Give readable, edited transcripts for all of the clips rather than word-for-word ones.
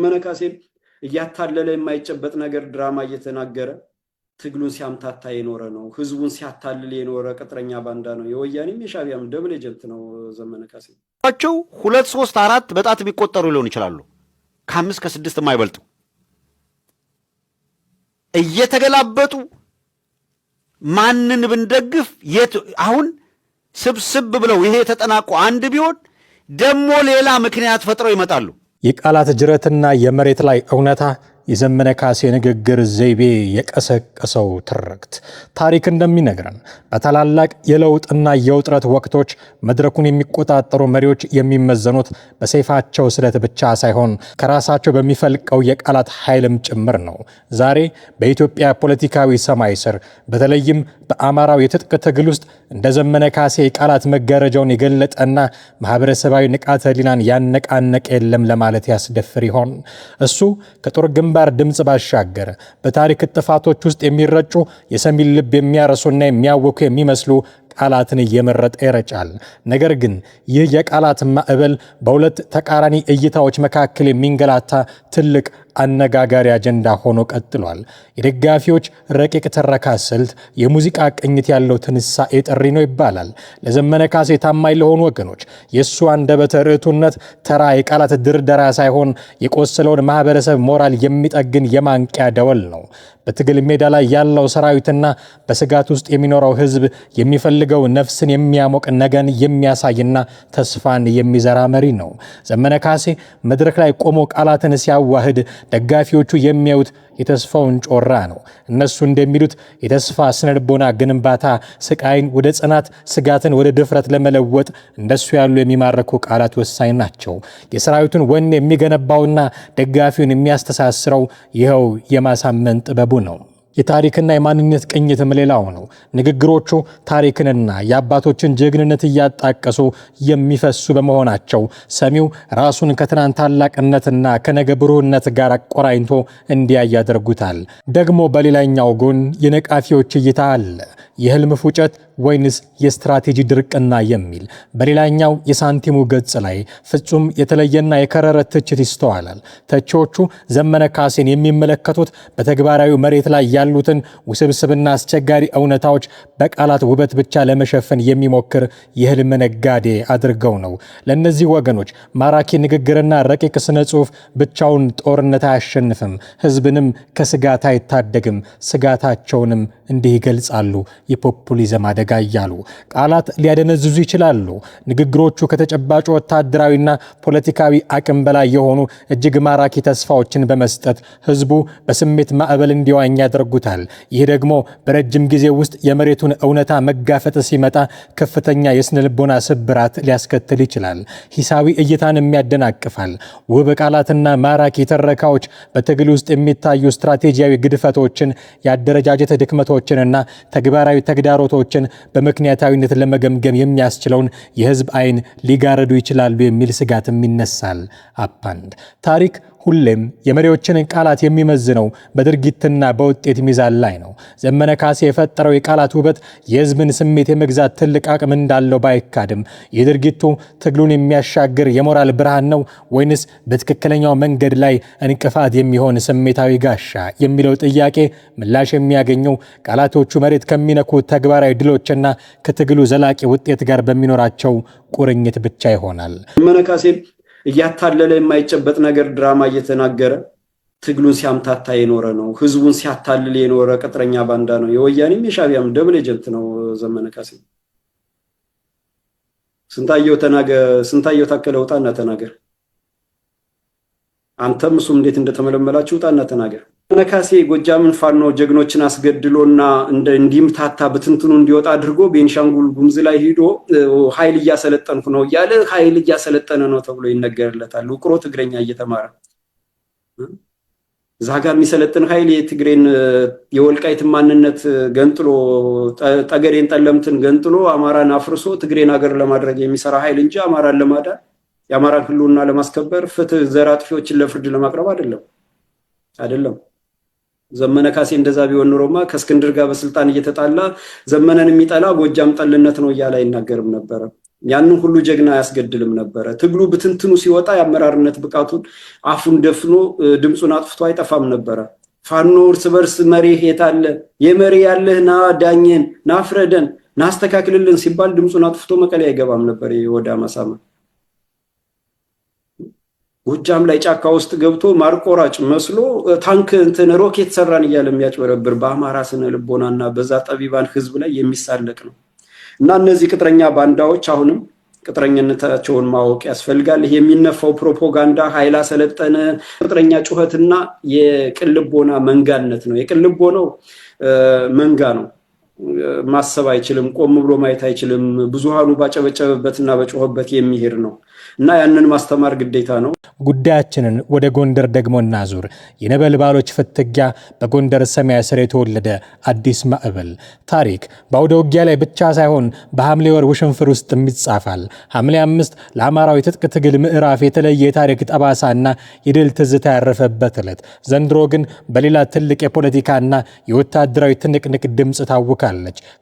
ዘመነ ካሴ እያታለለ የማይጨበጥ ነገር ድራማ እየተናገረ ትግሉን ሲያምታታ የኖረ ነው። ህዝቡን ሲያታልል የኖረ ቅጥረኛ ባንዳ ነው። የወያኔም የሻቢያም ደብል ኤጀንት ነው ዘመነ ካሴ። ቸው 2 3 4 በጣት የሚቆጠሩ ሊሆን ይችላሉ። ከ5 ከ6 የማይበልጡ እየተገላበጡ ማንን ብንደግፍ አሁን ስብስብ ብለው ይሄ ተጠናቆ አንድ ቢሆን ደሞ ሌላ ምክንያት ፈጥረው ይመጣሉ። የቃላት ጅረትና የመሬት ላይ እውነታ የዘመነ ካሴ ንግግር ዘይቤ የቀሰቀሰው ትርክት ታሪክ እንደሚነግረን በታላላቅ የለውጥና የውጥረት ወቅቶች መድረኩን የሚቆጣጠሩ መሪዎች የሚመዘኑት በሰይፋቸው ስለት ብቻ ሳይሆን ከራሳቸው በሚፈልቀው የቃላት ኃይልም ጭምር ነው። ዛሬ በኢትዮጵያ ፖለቲካዊ ሰማይ ስር በተለይም በአማራው የትጥቅ ትግል ውስጥ እንደ ዘመነ ካሴ የቃላት መጋረጃውን የገለጠና ማህበረሰባዊ ንቃተ ህሊናን ያነቃነቀ የለም ለማለት ያስደፍር ይሆን? እሱ ከጦር ግንባር ድምጽ ባሻገር በታሪክ ጥፋቶች ውስጥ የሚረጩ የሰሚን ልብ የሚያረሱና የሚያወኩ የሚመስሉ ቃላትን እየመረጠ ይረጫል። ነገር ግን ይህ የቃላት ማዕበል በሁለት ተቃራኒ እይታዎች መካከል የሚንገላታ ትልቅ አነጋጋሪ አጀንዳ ሆኖ ቀጥሏል። የደጋፊዎች ረቂቅ ትረካ ስልት የሙዚቃ ቅኝት ያለው ትንሳኤ ጥሪ ነው ይባላል። ለዘመነ ካሴ ታማኝ ለሆኑ ወገኖች የእሱ አንደበተ ርቱዕነት ተራ የቃላት ድርደራ ሳይሆን የቆሰለውን ማህበረሰብ ሞራል የሚጠግን የማንቂያ ደወል ነው። በትግል ሜዳ ላይ ያለው ሰራዊትና በስጋት ውስጥ የሚኖረው ህዝብ የሚፈልገው ነፍስን የሚያሞቅ ነገን የሚያሳይና ተስፋን የሚዘራ መሪ ነው። ዘመነ ካሴ መድረክ ላይ ቆሞ ቃላትን ሲያዋህድ ደጋፊዎቹ የሚያዩት የተስፋውን ጮራ ነው። እነሱ እንደሚሉት የተስፋ ስነልቦና ግንባታ ስቃይን ወደ ጽናት፣ ስጋትን ወደ ድፍረት ለመለወጥ እንደሱ ያሉ የሚማረኩ ቃላት ወሳኝ ናቸው። የሰራዊቱን ወኔ የሚገነባውና ደጋፊውን የሚያስተሳስረው ይኸው የማሳመን ጥበቡ ነው። የታሪክና የማንነት ቅኝትም ሌላው ነው። ንግግሮቹ ታሪክንና የአባቶችን ጀግንነት እያጣቀሱ የሚፈሱ በመሆናቸው ሰሚው ራሱን ከትናንት ታላቅነትና ከነገ ብሩህነት ጋር አቆራኝቶ እንዲያይ ያደርጉታል። ደግሞ በሌላኛው ጎን የነቃፊዎች እይታ አለ። የህልም ፉጨት ወይንስ የስትራቴጂ ድርቅና የሚል በሌላኛው የሳንቲሙ ገጽ ላይ ፍጹም የተለየና የከረረ ትችት ይስተዋላል። ተቺዎቹ ዘመነ ካሴን የሚመለከቱት በተግባራዊ መሬት ላይ ያሉትን ውስብስብና አስቸጋሪ እውነታዎች በቃላት ውበት ብቻ ለመሸፈን የሚሞክር የህልም ነጋዴ አድርገው ነው። ለእነዚህ ወገኖች ማራኪ ንግግርና ረቂቅ ስነ ጽሑፍ ብቻውን ጦርነት አያሸንፍም፣ ህዝብንም ከስጋት አይታደግም። ስጋታቸውንም እንዲህ ይገልጻሉ። የፖፑሊዝም አደጋ እያሉ ቃላት ሊያደነዝዙ ይችላሉ። ንግግሮቹ ከተጨባጭ ወታደራዊና ፖለቲካዊ አቅም በላይ የሆኑ እጅግ ማራኪ ተስፋዎችን በመስጠት ህዝቡ በስሜት ማዕበል እንዲዋኝ ያደርጉታል። ይህ ደግሞ በረጅም ጊዜ ውስጥ የመሬቱን እውነታ መጋፈጥ ሲመጣ ከፍተኛ የስነልቦና ስብራት ሊያስከትል ይችላል። ሂሳዊ እይታንም ያደናቅፋል። ውብ ቃላትና ማራኪ ተረካዎች በትግል ውስጥ የሚታዩ ስትራቴጂያዊ ግድፈቶችን፣ የአደረጃጀት ድክመቶችንና ተግባራዊ ተግዳሮቶችን በምክንያታዊነት ለመገምገም የሚያስችለውን የህዝብ አይን ሊጋረዱ ይችላሉ የሚል ስጋትም ይነሳል። አፓንድ ታሪክ ሁሌም የመሪዎችን ቃላት የሚመዝነው በድርጊትና በውጤት ሚዛን ላይ ነው። ዘመነ ካሴ የፈጠረው የቃላት ውበት የህዝብን ስሜት የመግዛት ትልቅ አቅም እንዳለው ባይካድም የድርጊቱ ትግሉን የሚያሻግር የሞራል ብርሃን ነው ወይንስ በትክክለኛው መንገድ ላይ እንቅፋት የሚሆን ስሜታዊ ጋሻ የሚለው ጥያቄ ምላሽ የሚያገኘው ቃላቶቹ መሬት ከሚነኩ ተግባራዊ ድሎችና ከትግሉ ዘላቂ ውጤት ጋር በሚኖራቸው ቁርኝት ብቻ ይሆናል። ዘመነ ካሴ እያታለለ የማይጨበጥ ነገር ድራማ እየተናገረ ትግሉን ሲያምታታ የኖረ ነው። ህዝቡን ሲያታልል የኖረ ቅጥረኛ ባንዳ ነው። የወያኔም የሻቢያም ደብል ኤጀንት ነው ዘመነ ካሴ። ስንታየው ታከለ ውጣና ተናገር። አንተም እሱም እንዴት እንደተመለመላችሁ ውጣና ተናገር። ዘመነ ካሴ ጎጃምን ፋኖ ጀግኖችን አስገድሎና እንዲምታታ በትንትኑ እንዲወጣ አድርጎ ቤንሻንጉል ጉምዝ ላይ ሄዶ ኃይል እያሰለጠንኩ ነው እያለ ኃይል እያሰለጠነ ነው ተብሎ ይነገርለታል። ውቅሮ ትግረኛ እየተማረ እዛ ጋር የሚሰለጥን ኃይል የትግሬን የወልቃይትን ማንነት ገንጥሎ ጠገዴን ጠለምትን ገንጥሎ አማራን አፍርሶ ትግሬን ሀገር ለማድረግ የሚሰራ ኃይል እንጂ አማራን ለማዳን የአማራን ህልውና ለማስከበር ፍትህ ዘራጥፊዎችን ለፍርድ ለማቅረብ አይደለም። ዘመነ ካሴ እንደዛ ቢሆን ኖሮማ ከእስክንድር ጋር በስልጣን እየተጣላ ዘመነን የሚጠላ ጎጃም ጠልነት ነው እያለ አይናገርም ነበር። ያንን ሁሉ ጀግና ያስገድልም ነበረ። ትግሉ ብትንትኑ ሲወጣ የአመራርነት ብቃቱን አፉን ደፍኖ ድምፁን አጥፍቶ አይጠፋም ነበረ። ፋኖ እርስ በርስ መሪ የት አለ? የመሪ ያለህ ና ዳኘን፣ ና ፍረደን፣ ና አስተካክልልን ሲባል ድምፁን አጥፍቶ መቀሌ አይገባም ነበር። የወዳ ማሳማ ጎጃም ላይ ጫካ ውስጥ ገብቶ ማርቆራጭ መስሎ ታንክ እንትን ሮኬት ሰራን እያለ የሚያጭበረብር በአማራ ስነ ልቦናና በዛ ጠቢባን ህዝብ ላይ የሚሳለቅ ነው። እና እነዚህ ቅጥረኛ ባንዳዎች አሁንም ቅጥረኝነታቸውን ማወቅ ያስፈልጋል። ይሄ የሚነፋው ፕሮፓጋንዳ ኃይል አሰለጠነ ቅጥረኛ ጩኸትና የቅልቦና መንጋነት ነው። የቅልቦናው መንጋ ነው። ማሰብ አይችልም፣ ቆም ብሎ ማየት አይችልም። ብዙሃኑ ባጨበጨበበትና በጮኸበት የሚሄድ ነው እና ያንን ማስተማር ግዴታ ነው። ጉዳያችንን ወደ ጎንደር ደግሞ እናዙር። የነበልባሎች ፍትጊያ በጎንደር ሰማይ ስር የተወለደ አዲስ ማዕበል ታሪክ በአውደ ውጊያ ላይ ብቻ ሳይሆን በሐምሌ ወር ውሽንፍር ውስጥ ይጻፋል። ሐምሌ 5 ለአማራዊ ትጥቅ ትግል ምዕራፍ የተለየ የታሪክ ጠባሳና የድል ትዝታ ያረፈበት ዕለት ዘንድሮ ግን በሌላ ትልቅ የፖለቲካና የወታደራዊ ትንቅንቅ ድምፅ ታውካለች።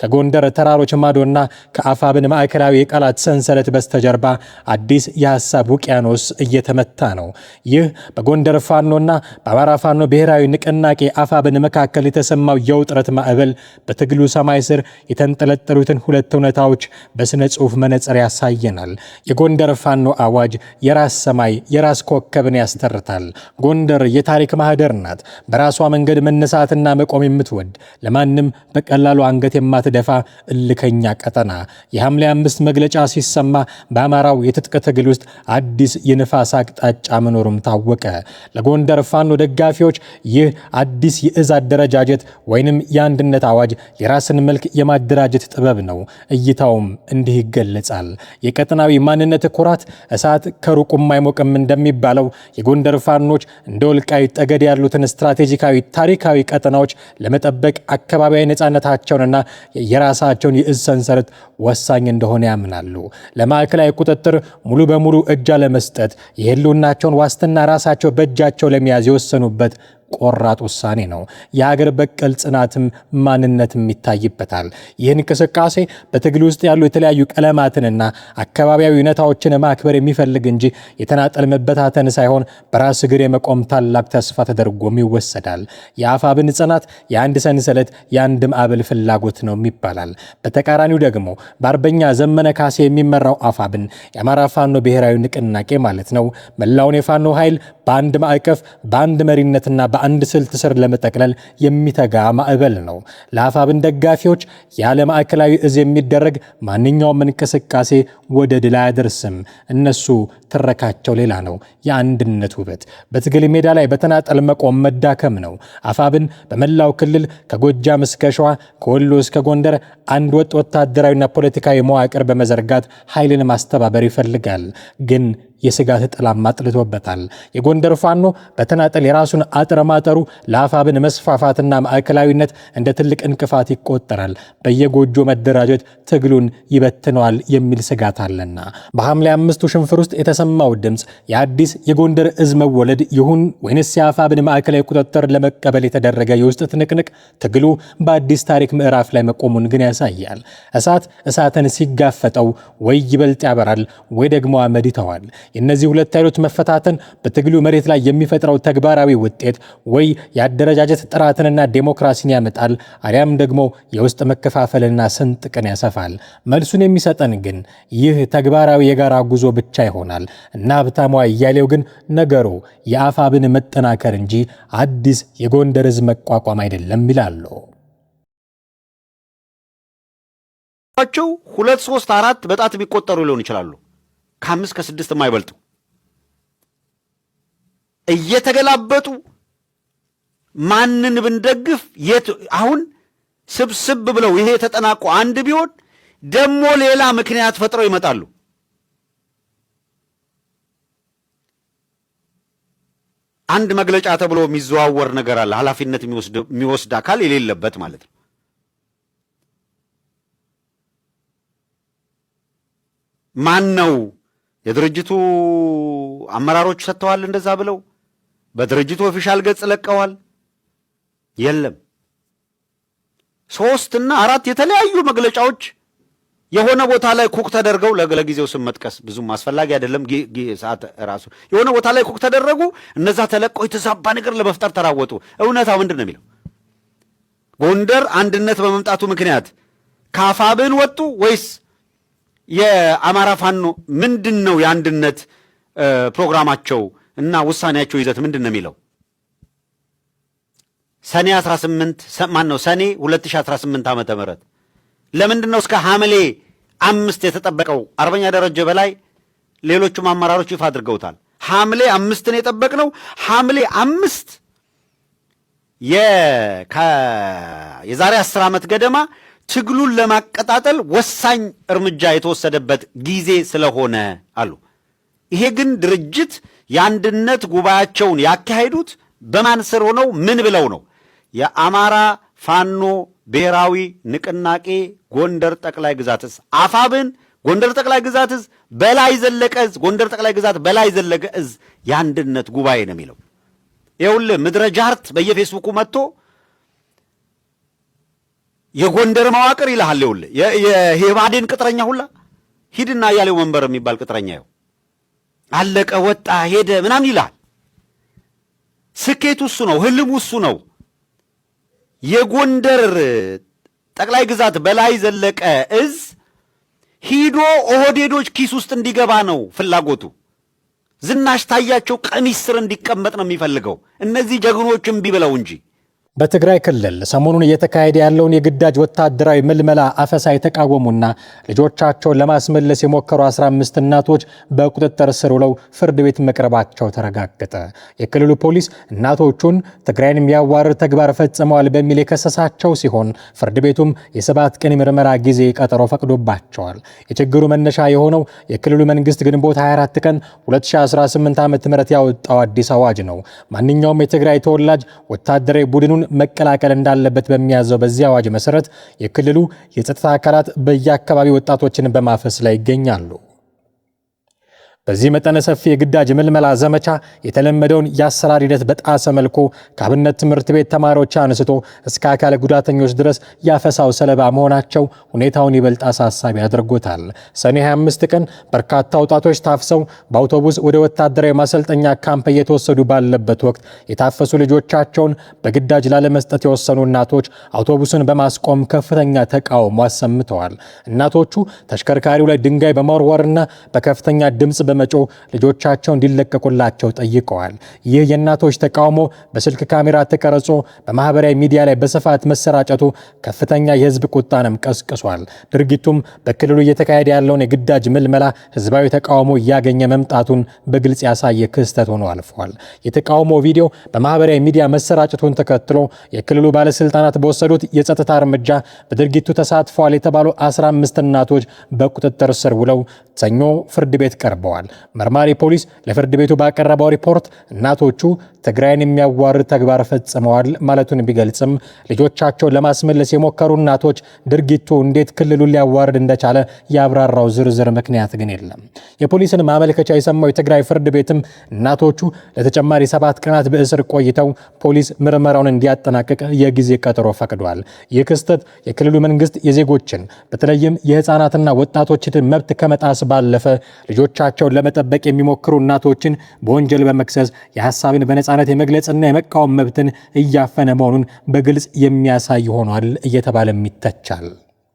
ከጎንደር ተራሮች ማዶና ከአፋብን ማዕከላዊ የቃላት ሰንሰለት በስተጀርባ አዲስ የሐሳብ ውቅያኖስ እየተመታ ነው። ይህ በጎንደር ፋኖና በአማራ ፋኖ ብሔራዊ ንቅናቄ አፋብን መካከል የተሰማው የውጥረት ማዕበል በትግሉ ሰማይ ስር የተንጠለጠሉትን ሁለት እውነታዎች በስነ ጽሑፍ መነጽር ያሳየናል። የጎንደር ፋኖ አዋጅ የራስ ሰማይ የራስ ኮከብን ያስተርታል። ጎንደር የታሪክ ማህደር ናት። በራሷ መንገድ መነሳትና መቆም የምትወድ ለማንም በቀላሉ አንገት የማትደፋ እልከኛ ቀጠና። የሐምሌ 5 መግለጫ ሲሰማ በአማራው የትጥቅ ትግል ውስጥ አዲስ የንፋስ አቅጣጫ መኖሩም ታወቀ። ለጎንደር ፋኖ ደጋፊዎች ይህ አዲስ የእዝ አደረጃጀት ወይንም የአንድነት አዋጅ የራስን መልክ የማደራጀት ጥበብ ነው። እይታውም እንዲህ ይገለጻል። የቀጠናዊ ማንነት ኩራት እሳት ከሩቁም አይሞቅም እንደሚባለው የጎንደር ፋኖች እንደ ወልቃይት ጠገዴ ያሉትን ስትራቴጂካዊ ታሪካዊ ቀጠናዎች ለመጠበቅ አካባቢያዊ ነፃነታቸውንና የራሳቸውን የእዝ ሰንሰለት ወሳኝ እንደሆነ ያምናሉ። ለማዕከላዊ ቁጥጥር ሙሉ በሙሉ እጅ ለመስጠት የህልውናቸውን ዋስትና ራሳቸው በእጃቸው ለመያዝ የወሰኑበት ቆራጥ ውሳኔ ነው። የሀገር በቀል ጽናትም ማንነትም ይታይበታል። ይህን እንቅስቃሴ በትግል ውስጥ ያሉ የተለያዩ ቀለማትንና አካባቢያዊ እውነታዎችን ማክበር የሚፈልግ እንጂ የተናጠል መበታተን ሳይሆን በራስ እግር የመቆም ታላቅ ተስፋ ተደርጎም ይወሰዳል። የአፋብን ጽናት የአንድ ሰንሰለት የአንድ ማዕበል ፍላጎት ነው ይባላል። በተቃራኒው ደግሞ በአርበኛ ዘመነ ካሴ የሚመራው አፋብን የአማራ ፋኖ ብሔራዊ ንቅናቄ ማለት ነው መላውን የፋኖ ኃይል በአንድ ማዕቀፍ በአንድ መሪነትና በአንድ ስልት ስር ለመጠቅለል የሚተጋ ማዕበል ነው። ለአፋብን ደጋፊዎች ያለ ማዕከላዊ እዝ የሚደረግ ማንኛውም እንቅስቃሴ ወደ ድል አያደርስም። እነሱ ትረካቸው ሌላ ነው። የአንድነት ውበት በትግል ሜዳ ላይ በተናጠል መቆም መዳከም ነው። አፋብን በመላው ክልል ከጎጃም እስከ ሸዋ ከወሎ እስከ ጎንደር አንድ ወጥ ወታደራዊና ፖለቲካዊ መዋቅር በመዘርጋት ኃይልን ማስተባበር ይፈልጋል። ግን የስጋት ጥላም አጥልቶበታል። የጎንደር ፋኖ በተናጠል የራሱን አጥር ማጠሩ ለአፋብን መስፋፋትና ማዕከላዊነት እንደ ትልቅ እንቅፋት ይቆጠራል። በየጎጆ መደራጀት ትግሉን ይበትነዋል የሚል ስጋት አለና በሐምሌ 5 ሽንፍር ውስጥ የተሰማው ድምፅ የአዲስ የጎንደር እዝ መወለድ ይሁን ወይንስ የአፋብን ማዕከላዊ ቁጥጥር ለመቀበል የተደረገ የውስጥ ትንቅንቅ ትግሉ በአዲስ ታሪክ ምዕራፍ ላይ መቆሙን ግን ያሳያል። እሳት እሳትን ሲጋፈጠው ወይ ይበልጥ ያበራል ወይ ደግሞ አመድ ይተዋል። የእነዚህ ሁለት ኃይሎች መፈታተን በትግሉ መሬት ላይ የሚፈጥረው ተግባራዊ ውጤት ወይ የአደረጃጀት ጥራትንና ዴሞክራሲን ያመጣል አሊያም ደግሞ የውስጥ መከፋፈልና ስንጥቅን ያሰፋል። መልሱን የሚሰጠን ግን ይህ ተግባራዊ የጋራ ጉዞ ብቻ ይሆናል እና ሀብታሙ አያሌው ግን ነገሩ የአፋብን መጠናከር እንጂ አዲስ የጎንደር እዝ መቋቋም አይደለም ይላሉ። 2 3 4 በጣት የሚቆጠሩ ሊሆን ይችላሉ። ከ5 ከ6 የማይበልጡ እየተገላበጡ ማንን ብንደግፍ የት አሁን ስብስብ ብለው ይሄ ተጠናቆ አንድ ቢሆን ደሞ ሌላ ምክንያት ፈጥረው ይመጣሉ። አንድ መግለጫ ተብሎ የሚዘዋወር ነገር አለ። ኃላፊነት የሚወስድ አካል የሌለበት ማለት ነው። ማን ነው? የድርጅቱ አመራሮች ሰጥተዋል እንደዛ ብለው በድርጅቱ ኦፊሻል ገጽ ለቀዋል። የለም 3 እና 4 የተለያዩ መግለጫዎች የሆነ ቦታ ላይ ኩክ ተደርገው ለጊዜው ስም መጥቀስ ብዙም አስፈላጊ አይደለም፣ ሰዓት ራሱ የሆነ ቦታ ላይ ኩክ ተደረጉ። እነዛ ተለቀው የተዛባ ነገር ለመፍጠር ተራወጡ። እውነታው ምንድን ነው የሚለው? ጎንደር አንድነት በመምጣቱ ምክንያት ከአፋብን ወጡ ወይስ የአማራ ፋኖ ምንድን ነው የአንድነት ፕሮግራማቸው እና ውሳኔያቸው ይዘት ምንድን ነው የሚለው? ሰኔ 2018 ዓመተ ምህረት ለምንድን ነው እስከ ሐምሌ 5 የተጠበቀው? አርበኛ ደረጀ በላይ ሌሎቹም አመራሮች ይፋ አድርገውታል። ሐምሌ 5ን የጠበቅነው ሐምሌ 5 የዛሬ 10 ዓመት ገደማ ትግሉን ለማቀጣጠል ወሳኝ እርምጃ የተወሰደበት ጊዜ ስለሆነ አሉ። ይሄ ግን ድርጅት የአንድነት ጉባኤያቸውን ያካሄዱት በማን ስር ሆነው ምን ብለው ነው? የአማራ ፋኖ ብሔራዊ ንቅናቄ ጎንደር ጠቅላይ ግዛት እዝ አፋብን ጎንደር ጠቅላይ ግዛት እዝ በላይ ዘለቀ እዝ ጎንደር ጠቅላይ ግዛት በላይ ዘለቀ እዝ የአንድነት ጉባኤ ነው የሚለው። ይኸውልህ ምድረ ጃርት በየፌስቡኩ መጥቶ የጎንደር መዋቅር ይልሃል። ይኸውልህ የባዴን ቅጥረኛ ሁላ ሂድና እያሌው መንበር የሚባል ቅጥረኛ ይኸው አለቀ ወጣ ሄደ ምናምን ይልሃል። ስኬቱ እሱ ነው፣ ህልሙ እሱ ነው። የጎንደር ጠቅላይ ግዛት በላይ ዘለቀ እዝ ሂዶ ኦህዴዶች ኪስ ውስጥ እንዲገባ ነው ፍላጎቱ። ዝናሽ ታያቸው ቀሚስ ስር እንዲቀመጥ ነው የሚፈልገው። እነዚህ ጀግኖች እምቢ ብለው እንጂ። በትግራይ ክልል ሰሞኑን እየተካሄደ ያለውን የግዳጅ ወታደራዊ ምልመላ አፈሳ የተቃወሙና ልጆቻቸውን ለማስመለስ የሞከሩ 15 እናቶች በቁጥጥር ስር ውለው ፍርድ ቤት መቅረባቸው ተረጋገጠ። የክልሉ ፖሊስ እናቶቹን ትግራይን የሚያዋርድ ተግባር ፈጽመዋል በሚል የከሰሳቸው ሲሆን ፍርድ ቤቱም የ7 ቀን ምርመራ ጊዜ ቀጠሮ ፈቅዶባቸዋል። የችግሩ መነሻ የሆነው የክልሉ መንግስት ግንቦት 24 ቀን 2018 ዓ.ም ያወጣው አዲስ አዋጅ ነው። ማንኛውም የትግራይ ተወላጅ ወታደራዊ ቡድኑን መቀላቀል እንዳለበት በሚያዘው በዚህ አዋጅ መሰረት የክልሉ የጸጥታ አካላት በየአካባቢው ወጣቶችን በማፈስ ላይ ይገኛሉ። በዚህ መጠነ ሰፊ የግዳጅ ምልመላ ዘመቻ የተለመደውን የአሰራር ሂደት በጣሰ መልኩ ከአብነት ትምህርት ቤት ተማሪዎች አንስቶ እስከ አካል ጉዳተኞች ድረስ ያፈሳው ሰለባ መሆናቸው ሁኔታውን ይበልጥ አሳሳቢ አድርጎታል። ሰኔ 25 ቀን በርካታ ወጣቶች ታፍሰው በአውቶቡስ ወደ ወታደራዊ ማሰልጠኛ ካምፕ እየተወሰዱ ባለበት ወቅት የታፈሱ ልጆቻቸውን በግዳጅ ላለመስጠት የወሰኑ እናቶች አውቶቡስን በማስቆም ከፍተኛ ተቃውሞ አሰምተዋል። እናቶቹ ተሽከርካሪው ላይ ድንጋይ በመወርወርና በከፍተኛ ድምጽ በመጮ ልጆቻቸው እንዲለቀቁላቸው ጠይቀዋል። ይህ የእናቶች ተቃውሞ በስልክ ካሜራ ተቀርጾ በማህበራዊ ሚዲያ ላይ በስፋት መሰራጨቱ ከፍተኛ የህዝብ ቁጣንም ቀስቅሷል። ድርጊቱም በክልሉ እየተካሄደ ያለውን የግዳጅ ምልመላ ህዝባዊ ተቃውሞ እያገኘ መምጣቱን በግልጽ ያሳየ ክስተት ሆኖ አልፏል። የተቃውሞ ቪዲዮ በማህበራዊ ሚዲያ መሰራጨቱን ተከትሎ የክልሉ ባለስልጣናት በወሰዱት የጸጥታ እርምጃ በድርጊቱ ተሳትፈዋል የተባሉ 15 እናቶች በቁጥጥር ስር ውለው ሰኞ ፍርድ ቤት ቀርበዋል። መርማሪ ፖሊስ ለፍርድ ቤቱ ባቀረበው ሪፖርት እናቶቹ ትግራይን የሚያዋርድ ተግባር ፈጽመዋል ማለቱን ቢገልጽም ልጆቻቸውን ለማስመለስ የሞከሩ እናቶች ድርጊቱ እንዴት ክልሉን ሊያዋርድ እንደቻለ ያብራራው ዝርዝር ምክንያት ግን የለም። የፖሊስን ማመልከቻ የሰማው የትግራይ ፍርድ ቤትም እናቶቹ ለተጨማሪ 7 ቀናት በእስር ቆይተው ፖሊስ ምርመራውን እንዲያጠናቅቅ የጊዜ ቀጠሮ ፈቅዷል። ይህ ክስተት የክልሉ መንግስት የዜጎችን በተለይም የህፃናትና ወጣቶችን መብት ከመጣስ ባለፈ ልጆቻቸውን ለመጠበቅ የሚሞክሩ እናቶችን በወንጀል በመክሰስ የሐሳብን በነጻነት የመግለጽና የመቃወም መብትን እያፈነ መሆኑን በግልጽ የሚያሳይ ሆኗል እየተባለም ይተቻል።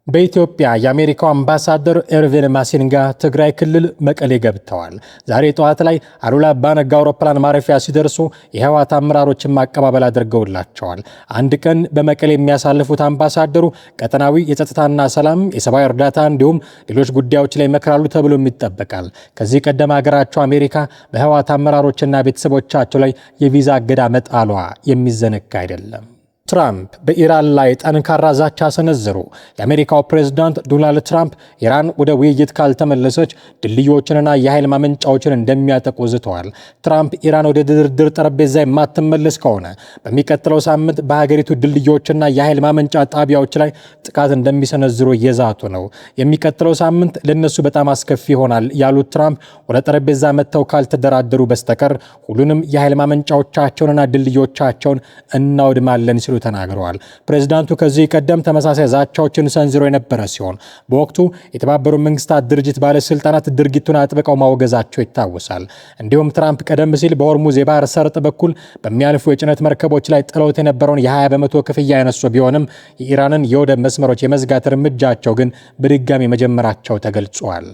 በኢትዮጵያ የአሜሪካው አምባሳደር ኤርቪን ማሲንጋ ትግራይ ክልል መቀሌ ገብተዋል። ዛሬ ጠዋት ላይ አሉላ አባነጋ አውሮፕላን ማረፊያ ሲደርሱ የህወሓት አመራሮችን ማቀባበል አድርገውላቸዋል። አንድ ቀን በመቀሌ የሚያሳልፉት አምባሳደሩ ቀጠናዊ የጸጥታና ሰላም፣ የሰብአዊ እርዳታ እንዲሁም ሌሎች ጉዳዮች ላይ ይመክራሉ ተብሎም ይጠበቃል። ከዚህ ቀደም ሀገራቸው አሜሪካ በህወሓት አመራሮችና ቤተሰቦቻቸው ላይ የቪዛ እገዳ መጣሏ የሚዘነጋ አይደለም። ትራምፕ በኢራን ላይ ጠንካራ ዛቻ ሰነዘሩ። የአሜሪካው ፕሬዝዳንት ዶናልድ ትራምፕ ኢራን ወደ ውይይት ካልተመለሰች ድልድዮችንና የኃይል ማመንጫዎችን እንደሚያጠቁ ዝተዋል። ትራምፕ ኢራን ወደ ድርድር ጠረጴዛ የማትመለስ ከሆነ በሚቀጥለው ሳምንት በሀገሪቱ ድልድዮችና የኃይል ማመንጫ ጣቢያዎች ላይ ጥቃት እንደሚሰነዝሩ እየዛቱ ነው። የሚቀጥለው ሳምንት ለነሱ በጣም አስከፊ ይሆናል ያሉት ትራምፕ ወደ ጠረጴዛ መጥተው ካልተደራደሩ በስተቀር ሁሉንም የኃይል ማመንጫዎቻቸውንና ድልድዮቻቸውን እናወድማለን ሲሉ ተናግረዋል። ፕሬዝዳንቱ ከዚህ ቀደም ተመሳሳይ ዛቻዎችን ሰንዝሮ የነበረ ሲሆን በወቅቱ የተባበሩት መንግስታት ድርጅት ባለስልጣናት ድርጊቱን አጥብቀው ማውገዛቸው ይታወሳል። እንዲሁም ትራምፕ ቀደም ሲል በሆርሙዝ የባህር ሰርጥ በኩል በሚያልፉ የጭነት መርከቦች ላይ ጥለውት የነበረውን የ20 በመቶ ክፍያ ያነሱ ቢሆንም የኢራንን የወደብ መስመሮች የመዝጋት እርምጃቸው ግን በድጋሚ መጀመራቸው ተገልጿል።